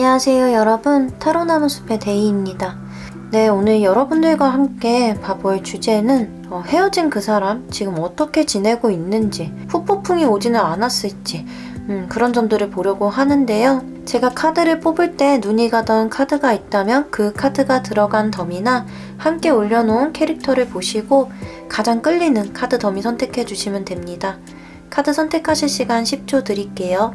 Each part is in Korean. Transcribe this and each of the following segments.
안녕하세요 여러분, 타로나무숲의 데이입니다. 네, 오늘 여러분들과 함께 봐볼 주제는 헤어진 그 사람 지금 어떻게 지내고 있는지, 후폭풍이 오지는 않았을지 그런 점들을 보려고 하는데요. 제가 카드를 뽑을 때 눈이 가던 카드가 있다면 그 카드가 들어간 더미나 함께 올려놓은 캐릭터를 보시고 가장 끌리는 카드 더미 선택해 주시면 됩니다. 카드 선택하실 시간 10초 드릴게요.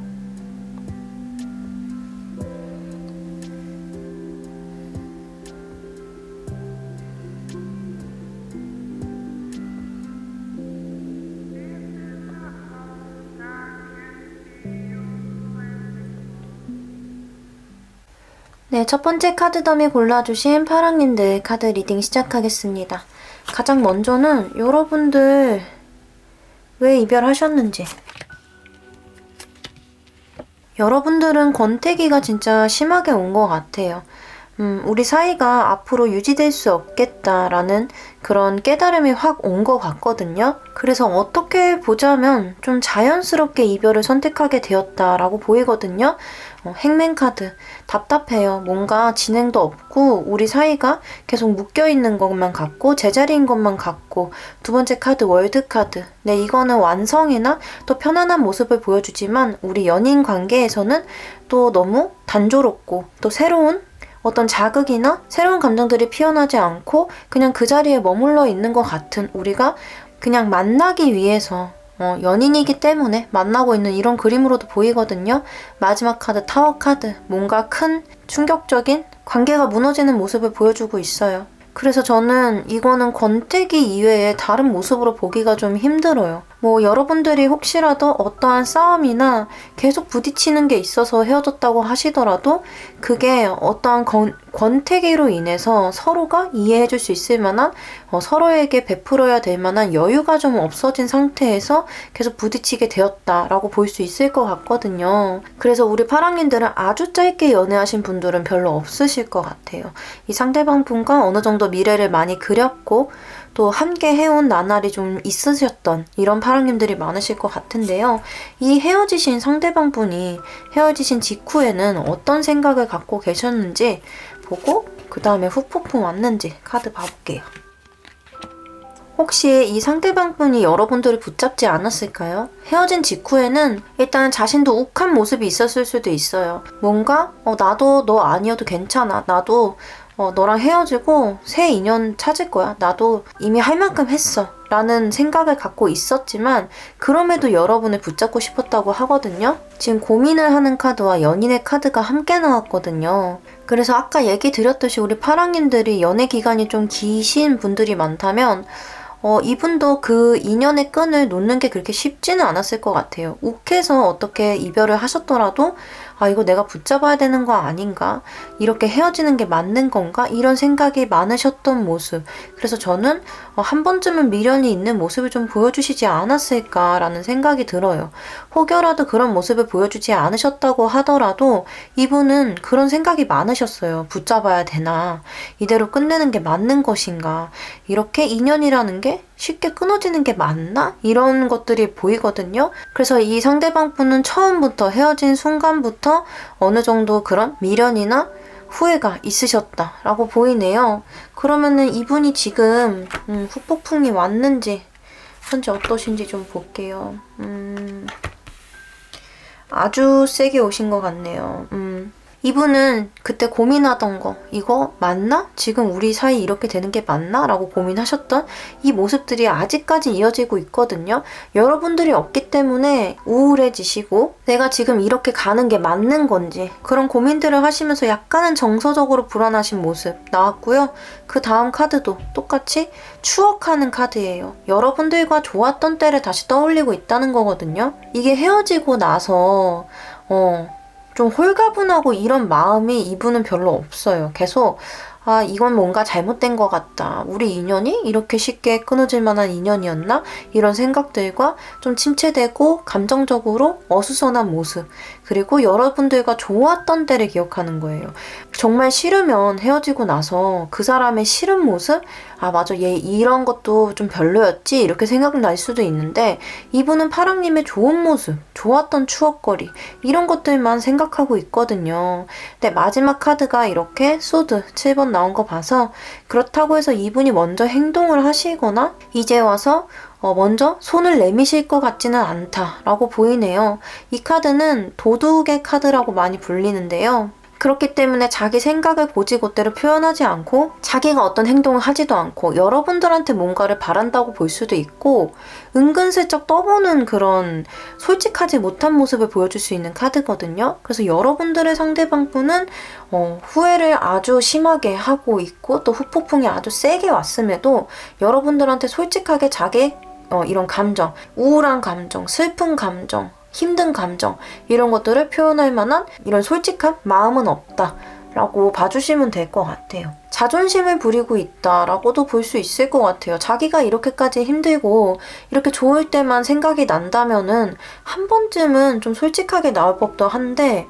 네, 첫 번째 카드 더미 골라주신 파랑님들 카드 리딩 시작하겠습니다. 가장 먼저는 여러분들 왜 이별하셨는지, 여러분들은 권태기가 진짜 심하게 온 것 같아요. 우리 사이가 앞으로 유지될 수 없겠다라는 그런 깨달음이 확 온 것 같거든요. 그래서 어떻게 보자면 좀 자연스럽게 이별을 선택하게 되었다라고 보이거든요. 행맨카드, 답답해요. 뭔가 진행도 없고 우리 사이가 계속 묶여있는 것만 같고 제자리인 것만 같고. 두 번째 카드 월드카드. 네, 이거는 완성이나 또 편안한 모습을 보여주지만 우리 연인 관계에서는 또 너무 단조롭고 또 새로운 어떤 자극이나 새로운 감정들이 피어나지 않고 그냥 그 자리에 머물러 있는 것 같은, 우리가 그냥 만나기 위해서 연인이기 때문에 만나고 있는 이런 그림으로도 보이거든요. 마지막 카드 타워 카드, 뭔가 큰 충격적인 관계가 무너지는 모습을 보여주고 있어요. 그래서 저는 이거는 권태기 이외에 다른 모습으로 보기가 좀 힘들어요. 여러분들이 혹시라도 어떠한 싸움이나 계속 부딪히는 게 있어서 헤어졌다고 하시더라도 그게 어떠한 권태기로 인해서 서로가 이해해줄 수 있을 만한, 서로에게 베풀어야 될 만한 여유가 좀 없어진 상태에서 계속 부딪히게 되었다라고 볼 수 있을 것 같거든요. 그래서 우리 파랑님들은 아주 짧게 연애하신 분들은 별로 없으실 것 같아요. 이 상대방 분과 어느 정도 미래를 많이 그렸고 또 함께 해온 나날이 좀 있으셨던 이런 파랑님들이 많으실 것 같은데요. 이 헤어지신 상대방 분이 헤어지신 직후에는 어떤 생각을 갖고 계셨는지 보고 그 다음에 후폭풍 왔는지 카드 봐볼게요. 혹시 이 상대방 분이 여러분들을 붙잡지 않았을까요? 헤어진 직후에는 일단 자신도 욱한 모습이 있었을 수도 있어요. 뭔가 나도 너 아니어도 괜찮아. 나도 너랑 헤어지고 새 인연 찾을 거야. 나도 이미 할 만큼 했어. 라는 생각을 갖고 있었지만 그럼에도 여러분을 붙잡고 싶었다고 하거든요. 지금 고민을 하는 카드와 연인의 카드가 함께 나왔거든요. 그래서 아까 얘기 드렸듯이 우리 파랑님들이 연애 기간이 좀 기신 분들이 많다면 이분도 그 인연의 끈을 놓는 게 그렇게 쉽지는 않았을 것 같아요. 욱해서 어떻게 이별을 하셨더라도 이거 내가 붙잡아야 되는 거 아닌가? 이렇게 헤어지는 게 맞는 건가? 이런 생각이 많으셨던 모습. 그래서 저는 한 번쯤은 미련이 있는 모습을 좀 보여주시지 않았을까라는 생각이 들어요. 혹여라도 그런 모습을 보여주지 않으셨다고 하더라도 이분은 그런 생각이 많으셨어요. 붙잡아야 되나? 이대로 끝내는 게 맞는 것인가? 이렇게 인연이라는 게 쉽게 끊어지는 게 맞나? 이런 것들이 보이거든요. 그래서 이 상대방 분은 처음부터, 헤어진 순간부터 어느 정도 그런 미련이나 후회가 있으셨다라고 보이네요. 그러면은 이분이 지금 후폭풍이 왔는지 현재 어떠신지 좀 볼게요. 아주 세게 오신 것 같네요. 이분은 그때 고민하던 거, 이거 맞나? 지금 우리 사이 이렇게 되는 게 맞나? 라고 고민하셨던 이 모습들이 아직까지 이어지고 있거든요. 여러분들이 없기 때문에 우울해지시고 내가 지금 이렇게 가는 게 맞는 건지 그런 고민들을 하시면서 약간은 정서적으로 불안하신 모습 나왔고요. 그 다음 카드도 똑같이 추억하는 카드예요. 여러분들과 좋았던 때를 다시 떠올리고 있다는 거거든요. 이게 헤어지고 나서 좀 홀가분하고 이런 마음이 이분은 별로 없어요. 계속 이건 뭔가 잘못된 것 같다. 우리 인연이 이렇게 쉽게 끊어질 만한 인연이었나? 이런 생각들과 좀 침체되고 감정적으로 어수선한 모습. 그리고 여러분들과 좋았던 때를 기억하는 거예요. 정말 싫으면 헤어지고 나서 그 사람의 싫은 모습? 아, 맞아, 얘 이런 것도 좀 별로였지? 이렇게 생각날 수도 있는데, 이분은 파랑님의 좋은 모습, 좋았던 추억거리, 이런 것들만 생각하고 있거든요. 근데 마지막 카드가 이렇게 소드 7번 나온 거 봐서, 그렇다고 해서 이분이 먼저 행동을 하시거나, 이제 와서 먼저 손을 내미실 것 같지는 않다라고 보이네요. 이 카드는 도둑의 카드라고 많이 불리는데요. 그렇기 때문에 자기 생각을 고지고대로 표현하지 않고 자기가 어떤 행동을 하지도 않고 여러분들한테 뭔가를 바란다고 볼 수도 있고 은근슬쩍 떠보는 그런 솔직하지 못한 모습을 보여줄 수 있는 카드거든요. 그래서 여러분들의 상대방 분은 후회를 아주 심하게 하고 있고 또 후폭풍이 아주 세게 왔음에도 여러분들한테 솔직하게 자기 이런 감정, 우울한 감정, 슬픈 감정, 힘든 감정 이런 것들을 표현할 만한 이런 솔직한 마음은 없다 라고 봐주시면 될 것 같아요. 자존심을 부리고 있다라고도 볼 수 있을 것 같아요. 자기가 이렇게까지 힘들고 이렇게 좋을 때만 생각이 난다면은 한 번쯤은 좀 솔직하게 나올 법도 한데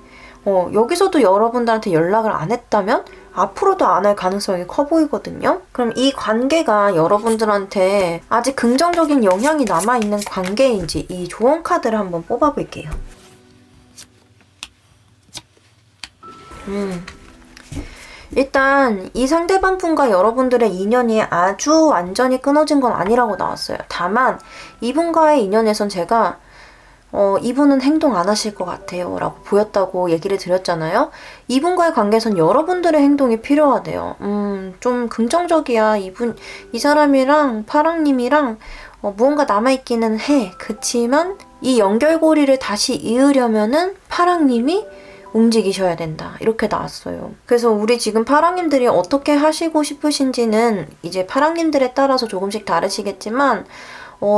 여기서도 여러분들한테 연락을 안 했다면 앞으로도 안 할 가능성이 커 보이거든요. 그럼 이 관계가 여러분들한테 아직 긍정적인 영향이 남아있는 관계인지 이 조언 카드를 한번 뽑아볼게요. 일단 이 상대방 분과 여러분들의 인연이 아주 완전히 끊어진 건 아니라고 나왔어요. 다만 이분과의 인연에선 제가 이분은 행동 안 하실 것 같아요 라고 보였다고 얘기를 드렸잖아요. 이분과의 관계에선 여러분들의 행동이 필요하대요. 좀 긍정적이야. 이 사람이랑 파랑님이랑 무언가 남아있기는 해. 그치만 이 연결고리를 다시 이으려면은 파랑님이 움직이셔야 된다. 이렇게 나왔어요. 그래서 우리 지금 파랑님들이 어떻게 하시고 싶으신지는 이제 파랑님들에 따라서 조금씩 다르시겠지만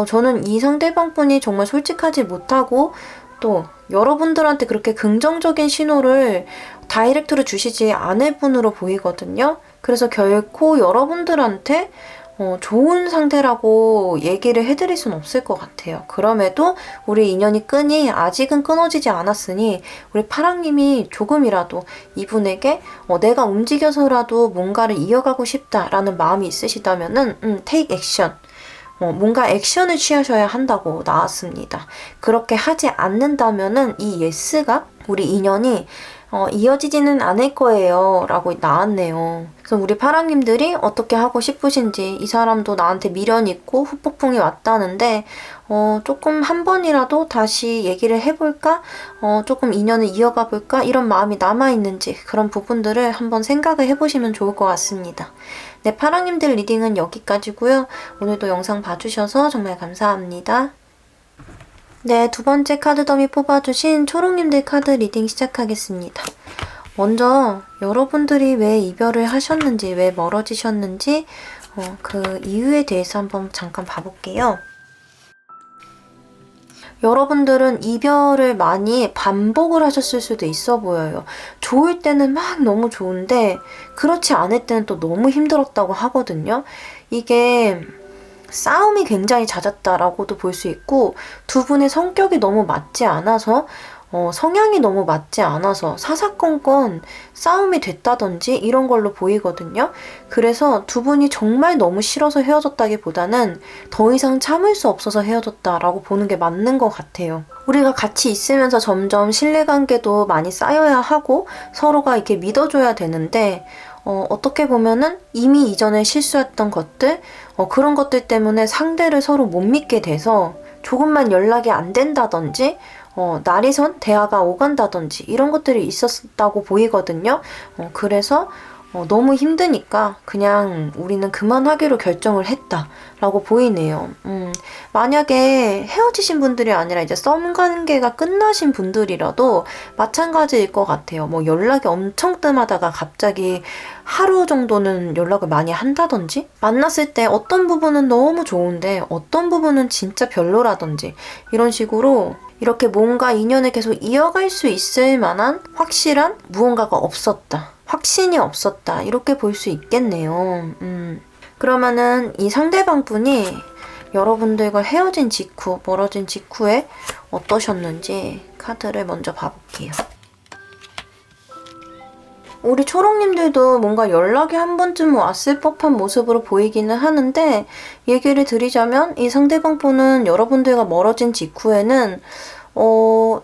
저는 이 상대방 분이 정말 솔직하지 못하고 또 여러분들한테 그렇게 긍정적인 신호를 다이렉트로 주시지 않을 분으로 보이거든요. 그래서 결코 여러분들한테 좋은 상태라고 얘기를 해드릴 순 없을 것 같아요. 그럼에도 우리 인연이 아직은 끊어지지 않았으니 우리 파랑님이 조금이라도 이분에게 내가 움직여서라도 뭔가를 이어가고 싶다라는 마음이 있으시다면은 take action. 뭔가 액션을 취하셔야 한다고 나왔습니다. 그렇게 하지 않는다면은 이 예스가 우리 인연이 이어지지는 않을 거예요 라고 나왔네요. 그래서 우리 파랑님들이 어떻게 하고 싶으신지 이 사람도 나한테 미련 있고 후폭풍이 왔다는데 조금 한 번이라도 다시 얘기를 해볼까? 조금 인연을 이어가 볼까? 이런 마음이 남아있는지 그런 부분들을 한번 생각을 해보시면 좋을 것 같습니다. 네, 파랑님들 리딩은 여기까지고요. 오늘도 영상 봐주셔서 정말 감사합니다. 네, 두 번째 카드 더미 뽑아주신 초록님들 카드 리딩 시작하겠습니다. 먼저 여러분들이 왜 이별을 하셨는지, 왜 멀어지셨는지 그 이유에 대해서 한번 잠깐 봐볼게요. 여러분들은 이별을 많이 반복을 하셨을 수도 있어 보여요. 좋을 때는 막 너무 좋은데 그렇지 않을 때는 또 너무 힘들었다고 하거든요. 이게 싸움이 굉장히 잦았다라고도 볼 수 있고 두 분의 성격이 너무 맞지 않아서 성향이 너무 맞지 않아서 사사건건 싸움이 됐다든지 이런 걸로 보이거든요. 그래서 두 분이 정말 너무 싫어서 헤어졌다기보다는 더 이상 참을 수 없어서 헤어졌다라고 보는 게 맞는 것 같아요. 우리가 같이 있으면서 점점 신뢰관계도 많이 쌓여야 하고 서로가 이렇게 믿어줘야 되는데 어떻게 보면은 이미 이전에 실수했던 것들 그런 것들 때문에 상대를 서로 못 믿게 돼서 조금만 연락이 안 된다든지 날이선 대화가 오간다든지 이런 것들이 있었다고 보이거든요. 그래서 너무 힘드니까 그냥 우리는 그만하기로 결정을 했다라고 보이네요. 만약에 헤어지신 분들이 아니라 이제 썸 관계가 끝나신 분들이라도 마찬가지일 것 같아요. 뭐 연락이 엄청 뜸하다가 갑자기 하루 정도는 연락을 많이 한다든지 만났을 때 어떤 부분은 너무 좋은데 어떤 부분은 진짜 별로라든지 이런 식으로 이렇게 뭔가 인연을 계속 이어갈 수 있을 만한 확실한 무언가가 없었다. 확신이 없었다. 이렇게 볼 수 있겠네요. 그러면은 이 상대방 분이 여러분들과 헤어진 직후, 멀어진 직후에 어떠셨는지 카드를 먼저 봐볼게요. 우리 초롱님들도 뭔가 연락이 한 번쯤 왔을 법한 모습으로 보이기는 하는데, 얘기를 드리자면 이 상대방 분은 여러분들과 멀어진 직후에는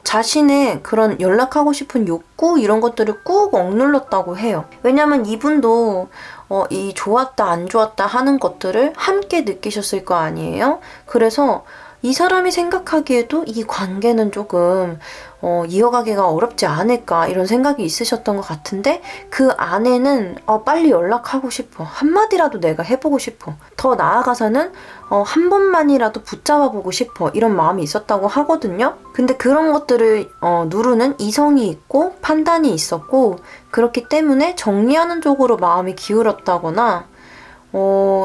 자신의 그런 연락하고 싶은 욕구 이런 것들을 꾹 억눌렀다고 해요. 왜냐면 이분도 이 좋았다 안 좋았다 하는 것들을 함께 느끼셨을 거 아니에요? 그래서 이 사람이 생각하기에도 이 관계는 조금 이어가기가 어렵지 않을까 이런 생각이 있으셨던 것 같은데, 그 안에는 빨리 연락하고 싶어, 한마디라도 내가 해보고 싶어, 더 나아가서는 한 번만이라도 붙잡아보고 싶어, 이런 마음이 있었다고 하거든요. 근데 그런 것들을 누르는 이성이 있고 판단이 있었고, 그렇기 때문에 정리하는 쪽으로 마음이 기울었다거나,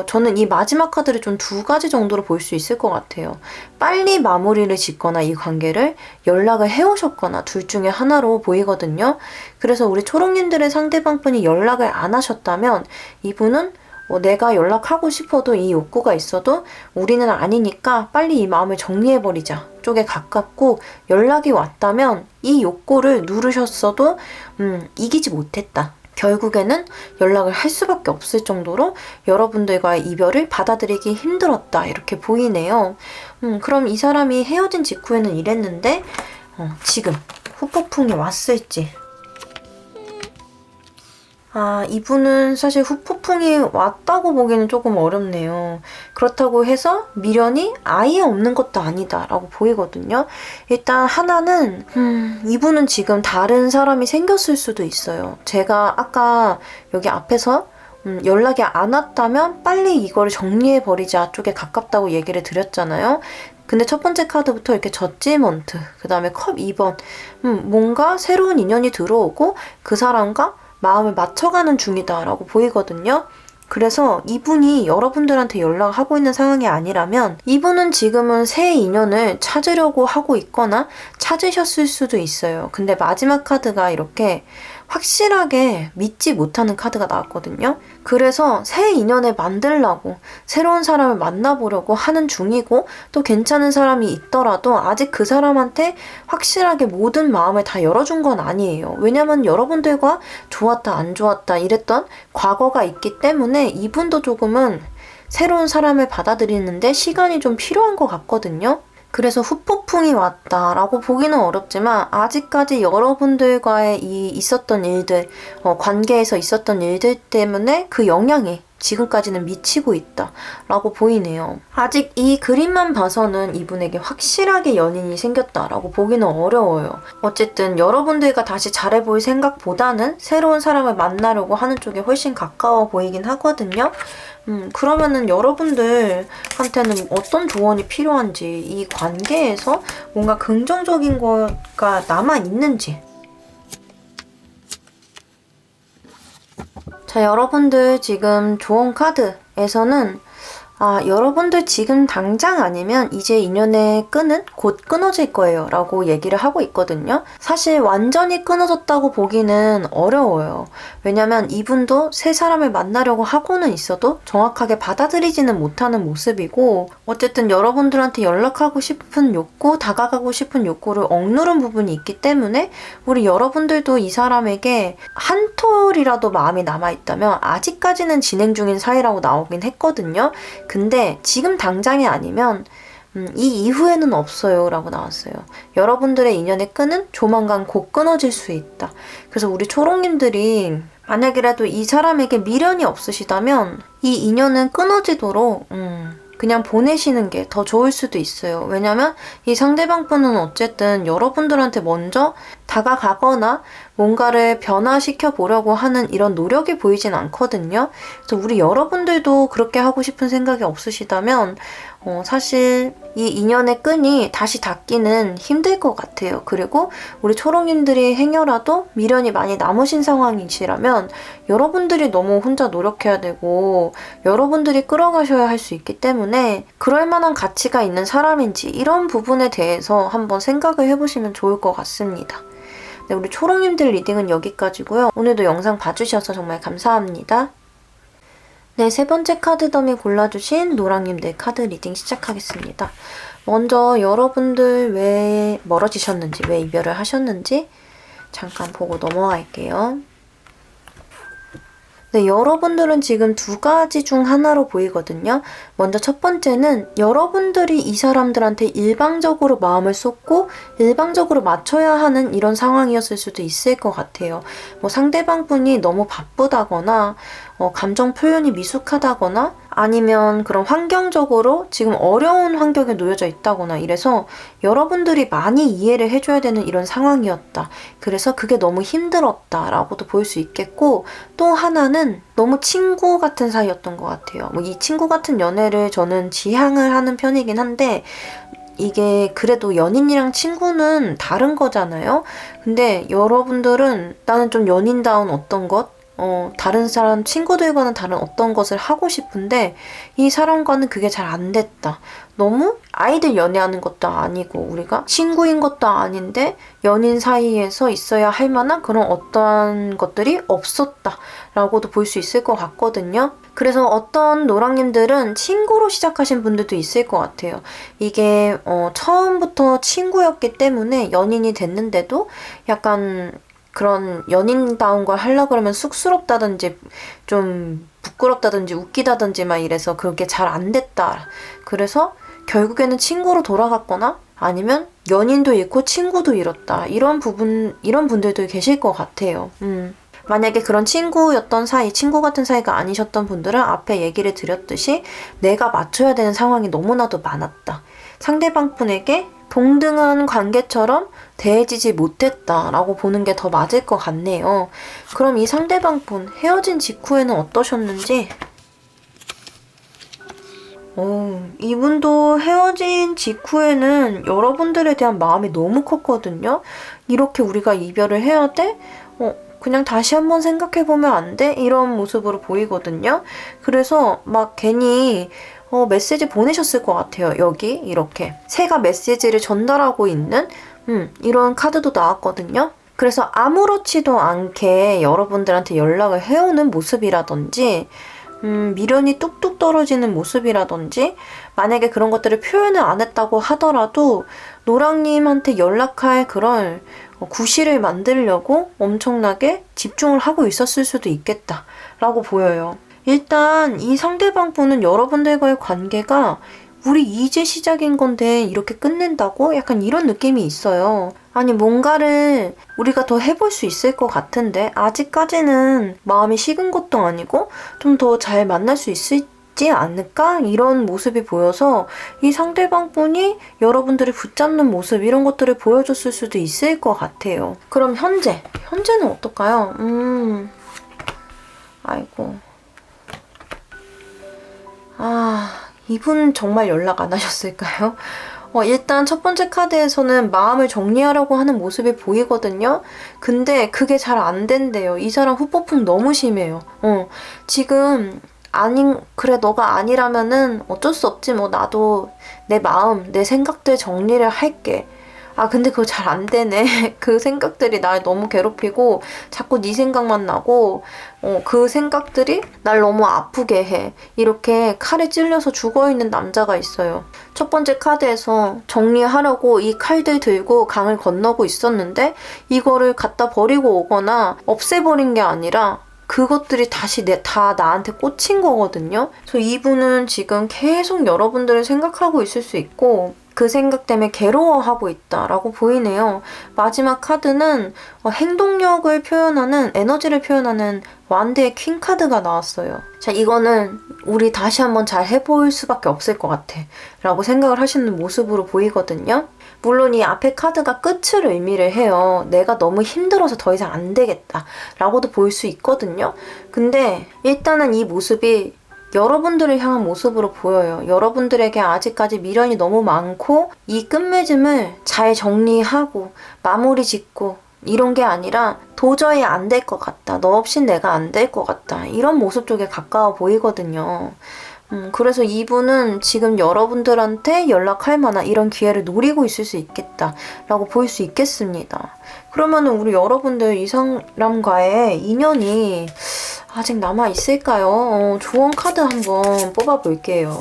저는 이 마지막 카드를 좀 두 가지 정도로 볼 수 있을 것 같아요. 빨리 마무리를 짓거나 이 관계를 연락을 해오셨거나 둘 중에 하나로 보이거든요. 그래서 우리 초롱님들의 상대방분이 연락을 안 하셨다면 이분은 내가 연락하고 싶어도 이 욕구가 있어도 우리는 아니니까 빨리 이 마음을 정리해버리자 쪽에 가깝고, 연락이 왔다면 이 욕구를 누르셨어도 이기지 못했다. 결국에는 연락을 할 수밖에 없을 정도로 여러분들과의 이별을 받아들이기 힘들었다, 이렇게 보이네요. 그럼 이 사람이 헤어진 직후에는 이랬는데 지금 후폭풍이 왔을지. 이분은 사실 후폭풍이 왔다고 보기는 조금 어렵네요. 그렇다고 해서 미련이 아예 없는 것도 아니다 라고 보이거든요. 일단 하나는 이분은 지금 다른 사람이 생겼을 수도 있어요. 제가 아까 여기 앞에서 연락이 안 왔다면 빨리 이걸 정리해버리자 쪽에 가깝다고 얘기를 드렸잖아요. 근데 첫 번째 카드부터 이렇게 저지먼트, 그 다음에 컵 2번, 뭔가 새로운 인연이 들어오고 그 사람과 마음을 맞춰가는 중이다라고 보이거든요. 그래서 이분이 여러분들한테 연락하고 있는 상황이 아니라면 이분은 지금은 새 인연을 찾으려고 하고 있거나 찾으셨을 수도 있어요. 근데 마지막 카드가 이렇게 확실하게 믿지 못하는 카드가 나왔거든요. 그래서 새 인연을 만들려고 새로운 사람을 만나보려고 하는 중이고, 또 괜찮은 사람이 있더라도 아직 그 사람한테 확실하게 모든 마음을 다 열어준 건 아니에요. 왜냐면 여러분들과 좋았다 안 좋았다 이랬던 과거가 있기 때문에 이분도 조금은 새로운 사람을 받아들이는데 시간이 좀 필요한 것 같거든요. 그래서 후폭풍이 왔다라고 보기는 어렵지만 아직까지 여러분들과의 있었던 일들, 관계에서 있었던 일들 때문에 그 영향이 지금까지는 미치고 있다라고 보이네요. 아직 이 그림만 봐서는 이분에게 확실하게 연인이 생겼다라고 보기는 어려워요. 어쨌든 여러분들과 다시 잘해볼 생각보다는 새로운 사람을 만나려고 하는 쪽에 훨씬 가까워 보이긴 하거든요. 그러면은 여러분들한테는 어떤 조언이 필요한지, 이 관계에서 뭔가 긍정적인 거가 남아있는지. 자, 여러분들 지금 조언 카드에서는 여러분들 지금 당장 아니면 이제 인연의 끈은 곧 끊어질 거예요 라고 얘기를 하고 있거든요. 사실 완전히 끊어졌다고 보기는 어려워요. 왜냐면 이분도 새 사람을 만나려고 하고는 있어도 정확하게 받아들이지는 못하는 모습이고, 어쨌든 여러분들한테 연락하고 싶은 욕구, 다가가고 싶은 욕구를 억누른 부분이 있기 때문에 우리 여러분들도 이 사람에게 한 톨이라도 마음이 남아있다면 아직까지는 진행 중인 사이라고 나오긴 했거든요. 근데 지금 당장이 아니면 이 이후에는 없어요 라고 나왔어요. 여러분들의 인연의 끈은 조만간 곧 끊어질 수 있다. 그래서 우리 초롱님들이 만약이라도 이 사람에게 미련이 없으시다면 이 인연은 끊어지도록 그냥 보내시는 게 더 좋을 수도 있어요. 왜냐면 이 상대방 분은 어쨌든 여러분들한테 먼저 다가가거나 뭔가를 변화시켜 보려고 하는 이런 노력이 보이진 않거든요. 그래서 우리 여러분들도 그렇게 하고 싶은 생각이 없으시다면 사실 이 인연의 끈이 다시 닿기는 힘들 것 같아요. 그리고 우리 초롱님들이 행여라도 미련이 많이 남으신 상황이시라면 여러분들이 너무 혼자 노력해야 되고 여러분들이 끌어가셔야 할 수 있기 때문에 그럴 만한 가치가 있는 사람인지 이런 부분에 대해서 한번 생각을 해보시면 좋을 것 같습니다. 네, 우리 초롱님들 리딩은 여기까지고요. 오늘도 영상 봐주셔서 정말 감사합니다. 네, 세 번째 카드 더미 골라주신 노랑님 네 카드 리딩 시작하겠습니다. 먼저 여러분들 왜 멀어지셨는지, 왜 이별을 하셨는지 잠깐 보고 넘어갈게요. 네, 여러분들은 지금 두 가지 중 하나로 보이거든요. 먼저 첫 번째는 여러분들이 이 사람들한테 일방적으로 마음을 쏟고 일방적으로 맞춰야 하는 이런 상황이었을 수도 있을 것 같아요. 뭐 상대방 분이 너무 바쁘다거나 감정 표현이 미숙하다거나 아니면 그런 환경적으로 지금 어려운 환경에 놓여져 있다거나 이래서 여러분들이 많이 이해를 해줘야 되는 이런 상황이었다. 그래서 그게 너무 힘들었다라고도 볼 수 있겠고, 또 하나는 너무 친구 같은 사이였던 것 같아요. 뭐 이 친구 같은 연애를 저는 지향을 하는 편이긴 한데 이게 그래도 연인이랑 친구는 다른 거잖아요. 근데 여러분들은 나는 좀 연인다운 어떤 것, 다른 사람 친구들과는 다른 어떤 것을 하고 싶은데 이 사람과는 그게 잘 안 됐다. 너무 아이들 연애하는 것도 아니고 우리가 친구인 것도 아닌데 연인 사이에서 있어야 할 만한 그런 어떠한 것들이 없었다 라고도 볼 수 있을 것 같거든요. 그래서 어떤 노랑님들은 친구로 시작하신 분들도 있을 것 같아요. 이게 처음부터 친구였기 때문에 연인이 됐는데도 약간 그런 연인다운 걸 하려고 그러면 쑥스럽다든지 좀 부끄럽다든지 웃기다든지 막 이래서 그게 잘 안 됐다. 그래서 결국에는 친구로 돌아갔거나 아니면 연인도 잃고 친구도 잃었다. 이런 분들도 계실 것 같아요. 만약에 그런 친구였던 사이, 친구 같은 사이가 아니셨던 분들은 앞에 얘기를 드렸듯이 내가 맞춰야 되는 상황이 너무나도 많았다. 상대방 분에게 동등한 관계처럼 대해지지 못했다라고 보는 게 더 맞을 것 같네요. 그럼 이 상대방 분 헤어진 직후에는 어떠셨는지? 이분도 헤어진 직후에는 여러분들에 대한 마음이 너무 컸거든요. 이렇게 우리가 이별을 해야 돼? 그냥 다시 한번 생각해보면 안 돼? 이런 모습으로 보이거든요. 그래서 막 괜히 메시지 보내셨을 것 같아요. 여기 이렇게 새가 메시지를 전달하고 있는 이런 카드도 나왔거든요. 그래서 아무렇지도 않게 여러분들한테 연락을 해오는 모습이라든지 미련이 뚝뚝 떨어지는 모습이라든지 만약에 그런 것들을 표현을 안 했다고 하더라도 노랑님한테 연락할 그런 구실을 만들려고 엄청나게 집중을 하고 있었을 수도 있겠다라고 보여요. 일단 이 상대방 분은 여러분들과의 관계가 우리 이제 시작인 건데 이렇게 끝낸다고? 약간 이런 느낌이 있어요. 아니 뭔가를 우리가 더 해볼 수 있을 것 같은데 아직까지는 마음이 식은 것도 아니고 좀 더 잘 만날 수 있지 않을까? 이런 모습이 보여서 이 상대방 분이 여러분들을 붙잡는 모습 이런 것들을 보여줬을 수도 있을 것 같아요. 그럼 현재는 어떨까요? 아이고. 이분 정말 연락 안 하셨을까요? 일단 첫 번째 카드에서는 마음을 정리하려고 하는 모습이 보이거든요. 근데 그게 잘 안 된대요. 이 사람 후폭풍 너무 심해요. 지금 그래 너가 아니라면은 어쩔 수 없지 뭐 나도 내 마음, 내 생각들 정리를 할게. 근데 그거 잘 안 되네. 그 생각들이 날 너무 괴롭히고 자꾸 네 생각만 나고 그 생각들이 날 너무 아프게 해. 이렇게 칼에 찔려서 죽어있는 남자가 있어요. 첫 번째 카드에서 정리하려고 이 칼들 들고 강을 건너고 있었는데 이거를 갖다 버리고 오거나 없애버린 게 아니라 그것들이 다시 다 나한테 꽂힌 거거든요. 그래서 이분은 지금 계속 여러분들을 생각하고 있을 수 있고 그 생각 때문에 괴로워하고 있다라고 보이네요. 마지막 카드는 행동력을 표현하는, 에너지를 표현하는 완드의 퀸 카드가 나왔어요. 자, 이거는 우리 다시 한번 잘 해볼 수밖에 없을 것 같아 라고 생각을 하시는 모습으로 보이거든요. 물론 이 앞에 카드가 끝을 의미를 해요. 내가 너무 힘들어서 더 이상 안 되겠다 라고도 보일 수 있거든요. 근데 일단은 이 모습이 여러분들을 향한 모습으로 보여요. 여러분들에게 아직까지 미련이 너무 많고 이 끝맺음을 잘 정리하고 마무리 짓고 이런 게 아니라 도저히 안 될 것 같다. 너 없인 내가 안 될 것 같다. 이런 모습 쪽에 가까워 보이거든요. 그래서 이분은 지금 여러분들한테 연락할 만한 이런 기회를 노리고 있을 수 있겠다라고 볼 수 있겠습니다. 그러면은 우리 여러분들 이 사람과의 인연이 아직 남아있을까요? 조언 카드 한번 뽑아볼게요.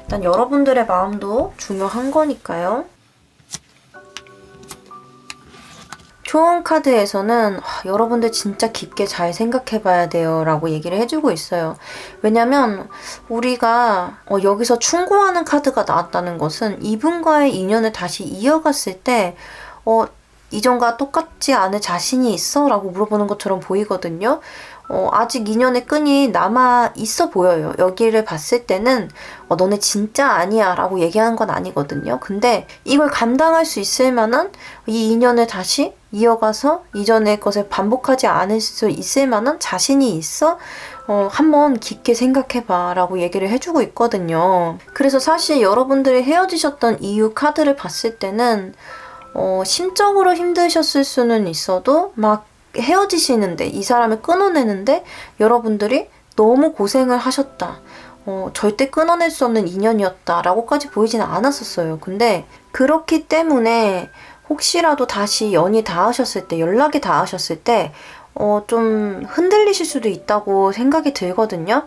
일단 여러분들의 마음도 중요한 거니까요. 조언 카드에서는 여러분들 진짜 깊게 잘 생각해 봐야 돼요 라고 얘기를 해주고 있어요. 왜냐면 우리가 여기서 충고하는 카드가 나왔다는 것은 이분과의 인연을 다시 이어갔을 때 이전과 똑같지 않을 자신이 있어? 라고 물어보는 것처럼 보이거든요. 아직 인연의 끈이 남아 있어 보여요. 여기를 봤을 때는 너네 진짜 아니야 라고 얘기하는 건 아니거든요. 근데 이걸 감당할 수 있을 만한 이 인연을 다시 이어가서 이전의 것을 반복하지 않을 수 있을 만한 자신이 있어? 한번 깊게 생각해봐 라고 얘기를 해주고 있거든요. 그래서 사실 여러분들이 헤어지셨던 이유 카드를 봤을 때는 심적으로 힘드셨을 수는 있어도 막 헤어지시는데 이 사람을 끊어내는데 여러분들이 너무 고생을 하셨다. 절대 끊어낼 수 없는 인연이었다 라고까지 보이지는 않았었어요. 근데 그렇기 때문에 혹시라도 다시 연이 닿으셨을 때 연락이 닿으셨을 때 좀 흔들리실 수도 있다고 생각이 들거든요.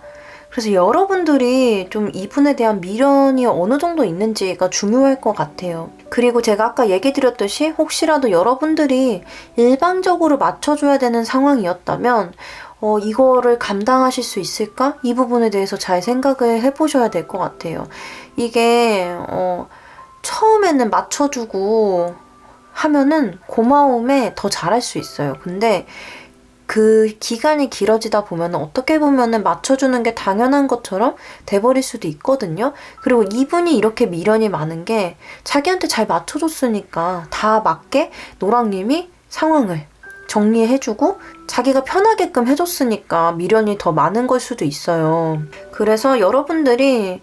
그래서 여러분들이 좀 이분에 대한 미련이 어느 정도 있는지가 중요할 것 같아요. 그리고 제가 아까 얘기 드렸듯이 혹시라도 여러분들이 일방적으로 맞춰줘야 되는 상황이었다면 이거를 감당하실 수 있을까? 이 부분에 대해서 잘 생각을 해보셔야 될 것 같아요. 이게 처음에는 맞춰주고 하면은 고마움에 더 잘할 수 있어요. 근데 그 기간이 길어지다 보면 어떻게 보면은 맞춰주는 게 당연한 것처럼 돼버릴 수도 있거든요. 그리고 이분이 이렇게 미련이 많은 게 자기한테 잘 맞춰줬으니까 다 맞게 노랑님이 상황을 정리해주고 자기가 편하게끔 해줬으니까 미련이 더 많은 걸 수도 있어요. 그래서 여러분들이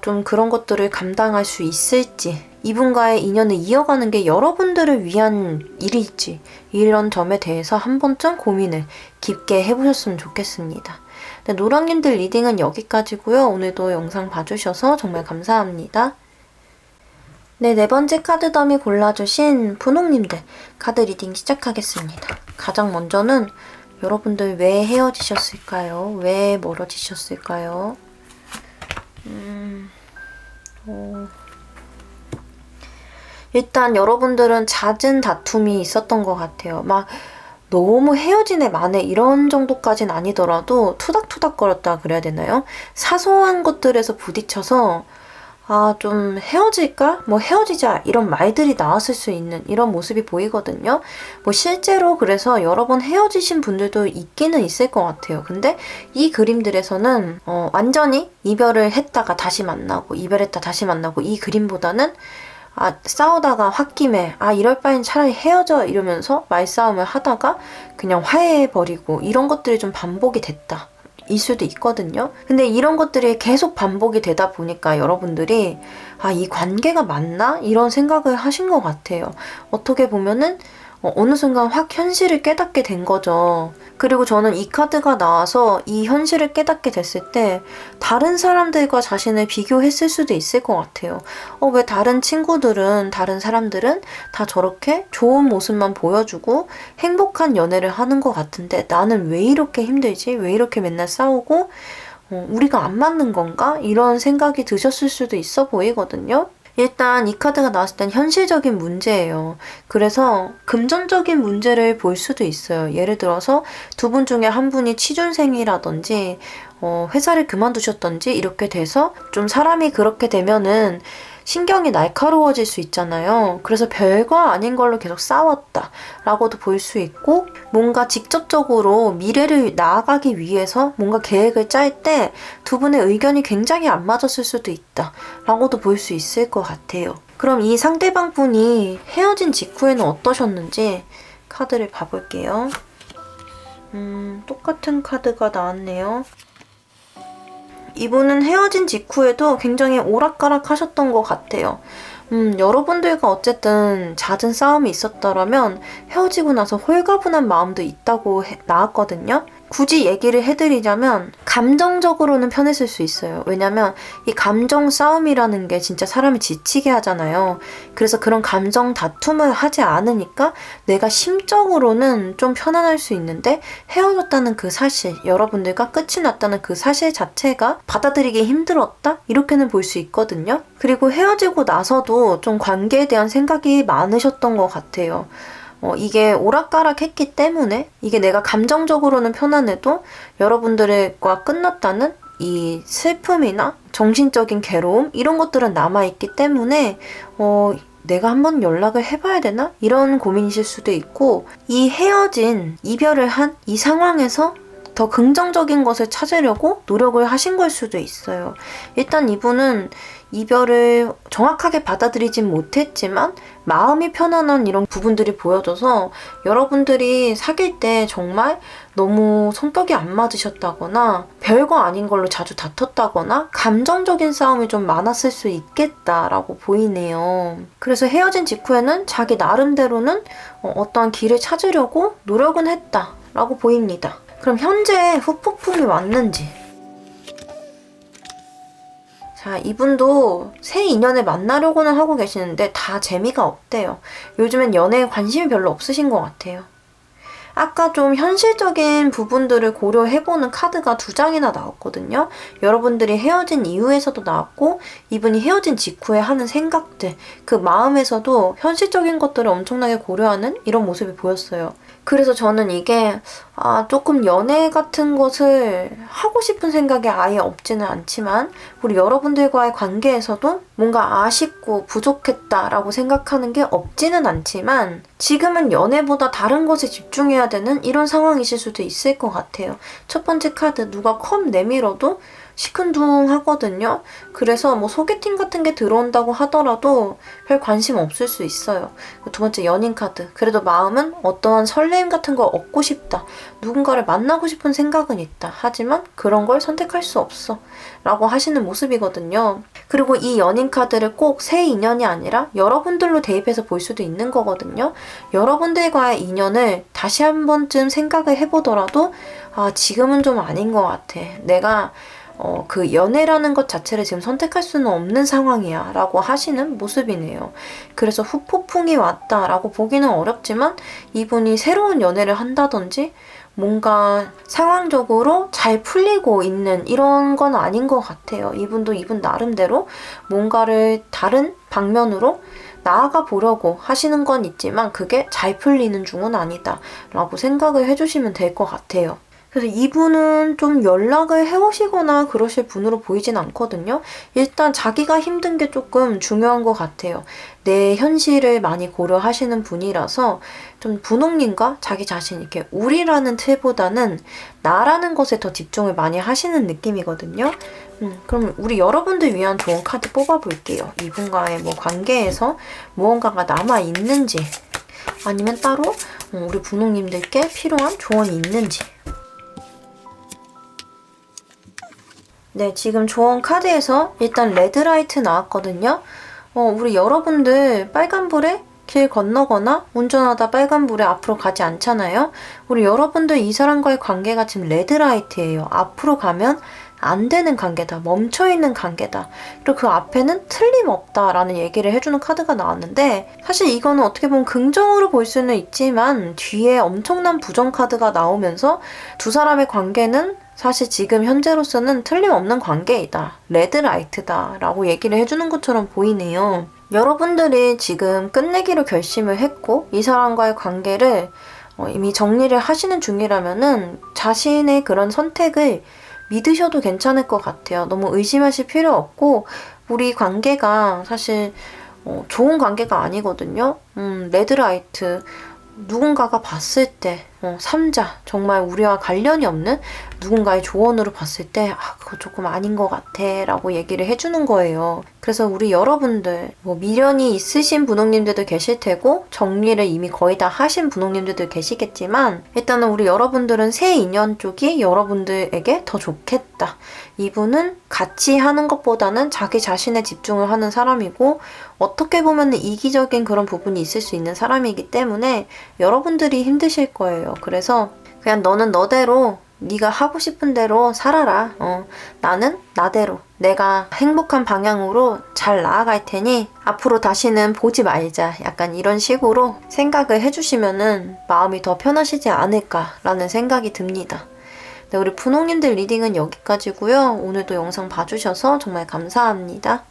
좀 그런 것들을 감당할 수 있을지 이분과의 인연을 이어가는 게 여러분들을 위한 일일지 이런 점에 대해서 한 번쯤 고민을 깊게 해보셨으면 좋겠습니다. 네, 노랑님들 리딩은 여기까지고요. 오늘도 영상 봐주셔서 정말 감사합니다. 네, 네 번째 카드 더미 골라주신 분홍님들 카드 리딩 시작하겠습니다. 가장 먼저는 여러분들 왜 헤어지셨을까요? 왜 멀어지셨을까요? 일단 여러분들은 잦은 다툼이 있었던 것 같아요. 막 너무 헤어지네 마네 이런 정도까진 아니더라도 투닥투닥거렸다 그래야 되나요? 사소한 것들에서 부딪혀서 좀 헤어질까? 뭐 헤어지자 이런 말들이 나왔을 수 있는 이런 모습이 보이거든요. 뭐 실제로 그래서 여러 번 헤어지신 분들도 있기는 있을 것 같아요. 근데 이 그림들에서는 완전히 이별을 했다가 다시 만나고 이별했다 다시 만나고 이 그림보다는 싸우다가 홧김에 이럴 바엔 차라리 헤어져 이러면서 말싸움을 하다가 그냥 화해해버리고 이런 것들이 좀 반복이 됐다. 일 수도 있거든요. 근데 이런 것들이 계속 반복이 되다 보니까 여러분들이 이 관계가 맞나? 이런 생각을 하신 것 같아요. 어떻게 보면은 어느 순간 확 현실을 깨닫게 된 거죠. 그리고 저는 이 카드가 나와서 이 현실을 깨닫게 됐을 때 다른 사람들과 자신을 비교했을 수도 있을 것 같아요. 왜 다른 친구들은, 다른 사람들은 다 저렇게 좋은 모습만 보여주고 행복한 연애를 하는 것 같은데 나는 왜 이렇게 힘들지? 왜 이렇게 맨날 싸우고 우리가 안 맞는 건가? 이런 생각이 드셨을 수도 있어 보이거든요. 일단 이 카드가 나왔을 땐 현실적인 문제예요. 그래서 금전적인 문제를 볼 수도 있어요. 예를 들어서 두 분 중에 한 분이 취준생이라든지 회사를 그만두셨던지 이렇게 돼서 좀 사람이 그렇게 되면은 신경이 날카로워질 수 있잖아요. 그래서 별거 아닌 걸로 계속 싸웠다 라고도 볼 수 있고 뭔가 직접적으로 미래를 나아가기 위해서 뭔가 계획을 짤 때 두 분의 의견이 굉장히 안 맞았을 수도 있다 라고도 볼 수 있을 것 같아요. 그럼 이 상대방 분이 헤어진 직후에는 어떠셨는지 카드를 봐볼게요. 똑같은 카드가 나왔네요. 이분은 헤어진 직후에도 굉장히 오락가락 하셨던 것 같아요. 여러분들과 어쨌든 잦은 싸움이 있었더라면 헤어지고 나서 홀가분한 마음도 있다고 나왔거든요. 굳이 얘기를 해드리자면 감정적으로는 편했을 수 있어요. 왜냐면 이 감정 싸움이라는 게 진짜 사람을 지치게 하잖아요. 그래서 그런 감정 다툼을 하지 않으니까 내가 심적으로는 좀 편안할 수 있는데 헤어졌다는 그 사실, 여러분들과 끝이 났다는 그 사실 자체가 받아들이기 힘들었다? 이렇게는 볼 수 있거든요. 그리고 헤어지고 나서도 좀 관계에 대한 생각이 많으셨던 것 같아요. 이게 오락가락했기 때문에 이게 내가 감정적으로는 편안해도 여러분들과 끝났다는 이 슬픔이나 정신적인 괴로움 이런 것들은 남아있기 때문에 내가 한번 연락을 해봐야 되나? 이런 고민이실 수도 있고 이 헤어진, 이별을 한 이 상황에서 더 긍정적인 것을 찾으려고 노력을 하신 걸 수도 있어요. 일단 이분은 이별을 정확하게 받아들이진 못했지만 마음이 편안한 이런 부분들이 보여져서 여러분들이 사귈 때 정말 너무 성격이 안 맞으셨다거나 별거 아닌 걸로 자주 다퉜다거나 감정적인 싸움이 좀 많았을 수 있겠다라고 보이네요. 그래서 헤어진 직후에는 자기 나름대로는 어떠한 길을 찾으려고 노력은 했다라고 보입니다. 그럼 현재 후폭풍이 왔는지. 자, 이분도 새 인연을 만나려고는 하고 계시는데 다 재미가 없대요. 요즘엔 연애에 관심이 별로 없으신 것 같아요. 아까 좀 현실적인 부분들을 고려해보는 카드가 2장이나 나왔거든요. 여러분들이 헤어진 이후에서도 나왔고 이분이 헤어진 직후에 하는 생각들, 그 마음에서도 현실적인 것들을 엄청나게 고려하는 이런 모습이 보였어요. 그래서 저는 이게 조금 연애 같은 것을 하고 싶은 생각이 아예 없지는 않지만 우리 여러분들과의 관계에서도 뭔가 아쉽고 부족했다라고 생각하는 게 없지는 않지만 지금은 연애보다 다른 것에 집중해야 되는 이런 상황이실 수도 있을 것 같아요. 첫 번째 카드, 누가 컵 내밀어도 시큰둥하거든요. 그래서 뭐 소개팅 같은 게 들어온다고 하더라도 별 관심 없을 수 있어요. 2번째 연인 카드. 그래도 마음은 어떠한 설레임 같은 거 얻고 싶다. 누군가를 만나고 싶은 생각은 있다. 하지만 그런 걸 선택할 수 없어. 라고 하시는 모습이거든요. 그리고 이 연인 카드를 꼭 새 인연이 아니라 여러분들로 대입해서 볼 수도 있는 거거든요. 여러분들과의 인연을 다시 한 번쯤 생각을 해보더라도 지금은 좀 아닌 것 같아. 내가 그 연애라는 것 자체를 지금 선택할 수는 없는 상황이야 라고 하시는 모습이네요. 그래서 후폭풍이 왔다 라고 보기는 어렵지만 이분이 새로운 연애를 한다든지 뭔가 상황적으로 잘 풀리고 있는 이런 건 아닌 것 같아요. 이분도 이분 나름대로 뭔가를 다른 방면으로 나아가 보려고 하시는 건 있지만 그게 잘 풀리는 중은 아니다 라고 생각을 해주시면 될 것 같아요. 그래서 이분은 좀 연락을 해오시거나 그러실 분으로 보이진 않거든요. 일단 자기가 힘든 게 조금 중요한 것 같아요. 내 현실을 많이 고려하시는 분이라서 좀 분홍님과 자기 자신 이렇게 우리라는 틀보다는 나라는 것에 더 집중을 많이 하시는 느낌이거든요. 그럼 우리 여러분들 위한 좋은 카드 뽑아볼게요. 이분과의 뭐 관계에서 무언가가 남아있는지 아니면 따로 우리 분홍님들께 필요한 조언이 있는지. 네, 지금 조언 카드에서 일단 레드라이트 나왔거든요. 우리 여러분들 빨간불에 길 건너거나 운전하다 빨간불에 앞으로 가지 않잖아요. 우리 여러분들 이 사람과의 관계가 지금 레드라이트예요. 앞으로 가면 안 되는 관계다. 멈춰있는 관계다. 그리고 그 앞에는 틀림없다라는 얘기를 해주는 카드가 나왔는데 사실 이거는 어떻게 보면 긍정으로 볼 수는 있지만 뒤에 엄청난 부정 카드가 나오면서 두 사람의 관계는 사실 지금 현재로서는 틀림없는 관계이다. 레드라이트다. 라고 얘기를 해주는 것처럼 보이네요. 여러분들이 지금 끝내기로 결심을 했고 이 사람과의 관계를 이미 정리를 하시는 중이라면은 자신의 그런 선택을 믿으셔도 괜찮을 것 같아요. 너무 의심하실 필요 없고 우리 관계가 사실 좋은 관계가 아니거든요. 레드라이트 누군가가 봤을 때 3자 정말 우리와 관련이 없는 누군가의 조언으로 봤을 때 그거 조금 아닌 것 같아 라고 얘기를 해주는 거예요. 그래서 우리 여러분들 뭐 미련이 있으신 분홍님들도 계실 테고 정리를 이미 거의 다 하신 분홍님들도 계시겠지만 일단은 우리 여러분들은 새 인연 쪽이 여러분들에게 더 좋겠다. 이분은 같이 하는 것보다는 자기 자신에 집중을 하는 사람이고 어떻게 보면 이기적인 그런 부분이 있을 수 있는 사람이기 때문에 여러분들이 힘드실 거예요. 그래서 그냥 너는 너대로 네가 하고 싶은 대로 살아라. 나는 나대로 내가 행복한 방향으로 잘 나아갈 테니 앞으로 다시는 보지 말자. 약간 이런 식으로 생각을 해주시면은 마음이 더 편하시지 않을까라는 생각이 듭니다. 네, 우리 분홍님들 리딩은 여기까지고요. 오늘도 영상 봐주셔서 정말 감사합니다.